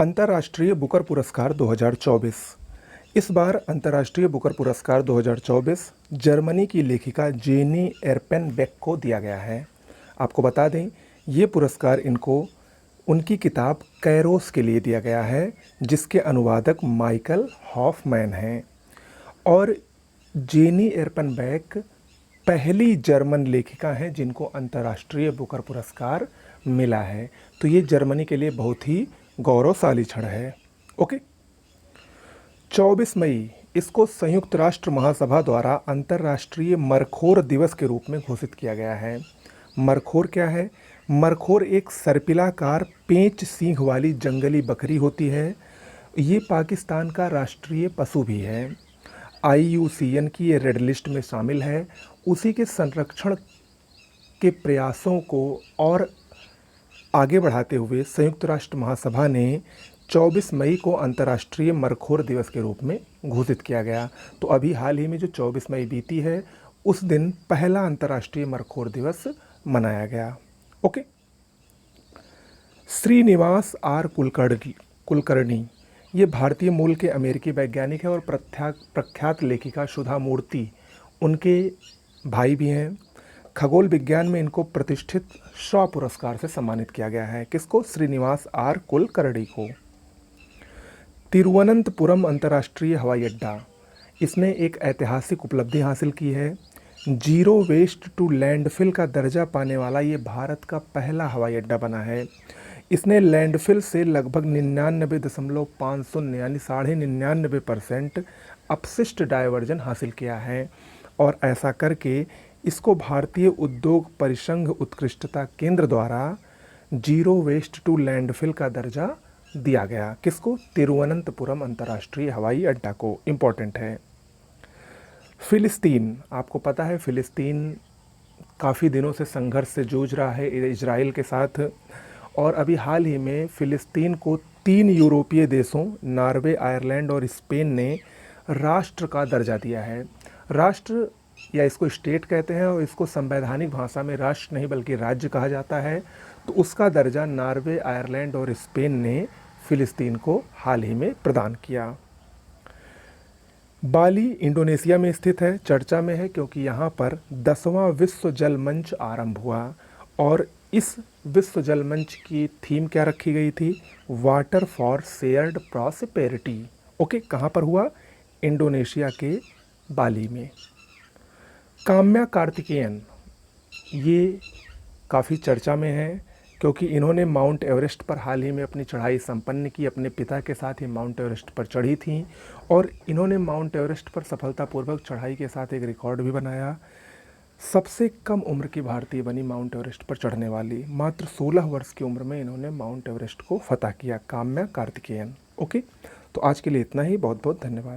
अंतर्राष्ट्रीय बुकर पुरस्कार 2024। इस बार अंतर्राष्ट्रीय बुकर पुरस्कार 2024 जर्मनी की लेखिका जेनी एर्पेनबेक को दिया गया है। आपको बता दें, ये पुरस्कार इनको उनकी किताब कैरोस के लिए दिया गया है, जिसके अनुवादक माइकल हॉफमैन हैं। और जेनी एर्पेनबेक पहली जर्मन लेखिका हैं जिनको अंतर्राष्ट्रीय बुकर पुरस्कार मिला है। तो ये जर्मनी के लिए बहुत ही गौरवशाली क्षण है। ओके, 24 मई इसको संयुक्त राष्ट्र महासभा द्वारा अंतर्राष्ट्रीय मरखोर दिवस के रूप में घोषित किया गया है। मरखोर क्या है? मरखोर एक सर्पिलाकार पेंच सींग वाली जंगली बकरी होती है। ये पाकिस्तान का राष्ट्रीय पशु भी है। IUCN की ये रेड लिस्ट में शामिल है। उसी के संरक्षण के प्रयासों को और आगे बढ़ाते हुए संयुक्त राष्ट्र महासभा ने 24 मई को अंतर्राष्ट्रीय मरखोर दिवस के रूप में घोषित किया गया। तो अभी हाल ही में जो 24 मई बीती है, उस दिन पहला अंतर्राष्ट्रीय मरखोर दिवस मनाया गया। ओके, श्रीनिवास आर कुलकर्णी ये भारतीय मूल के अमेरिकी वैज्ञानिक है और प्रख्यात लेखिका सुधा मूर्ति उनके भाई भी हैं। खगोल विज्ञान में इनको प्रतिष्ठित शॉ पुरस्कार से सम्मानित किया गया है। किसको? श्रीनिवास आर कुलकर्णी को। तिरुवनंतपुरम अंतर्राष्ट्रीय हवाई अड्डा, इसने एक ऐतिहासिक उपलब्धि हासिल की है। जीरो वेस्ट टू लैंडफिल का दर्जा पाने वाला ये भारत का पहला हवाई अड्डा बना है। इसने लैंडफिल से लगभग 99.5 यानी 99.5% अपशिष्ट डायवर्जन हासिल किया है। और ऐसा करके इसको भारतीय उद्योग परिसंघ उत्कृष्टता केंद्र द्वारा जीरो वेस्ट टू लैंडफिल का दर्जा दिया गया। किसको? तिरुवनंतपुरम अंतर्राष्ट्रीय हवाई अड्डा को। इम्पोर्टेंट है। फ़िलिस्तीन, आपको पता है फ़िलिस्तीन काफ़ी दिनों से संघर्ष से जूझ रहा है इजराइल के साथ। और अभी हाल ही में फ़िलिस्तीन को 3 यूरोपीय देशों नॉर्वे, आयरलैंड और स्पेन ने राष्ट्र का दर्जा दिया है। राष्ट्र या इसको स्टेट कहते हैं और इसको संवैधानिक भाषा में राष्ट्र नहीं बल्कि राज्य कहा जाता है। तो उसका दर्जा नॉर्वे, आयरलैंड और स्पेन ने फ़िलिस्तीन को हाल ही में प्रदान किया। बाली इंडोनेशिया में स्थित है, चर्चा में है क्योंकि यहाँ पर 10वां विश्व जल मंच आरंभ हुआ। और इस विश्व जल मंच की थीम क्या रखी गई थी? Water for shared prosperity. Okay, कहाँ पर हुआ? इंडोनेशिया के बाली में। काम्या कार्तिकेयन ये काफ़ी चर्चा में है क्योंकि इन्होंने माउंट एवरेस्ट पर हाल ही में अपनी चढ़ाई संपन्न की। अपने पिता के साथ ही माउंट एवरेस्ट पर चढ़ी थीं और इन्होंने माउंट एवरेस्ट पर सफलतापूर्वक चढ़ाई के साथ एक रिकॉर्ड भी बनाया। सबसे कम उम्र की भारतीय बनी माउंट एवरेस्ट पर चढ़ने वाली। मात्र 16 वर्ष की उम्र में इन्होंने माउंट एवरेस्ट को फतह किया। काम्या कार्तिकेयन। ओके, तो आज के लिए इतना ही। बहुत बहुत धन्यवाद।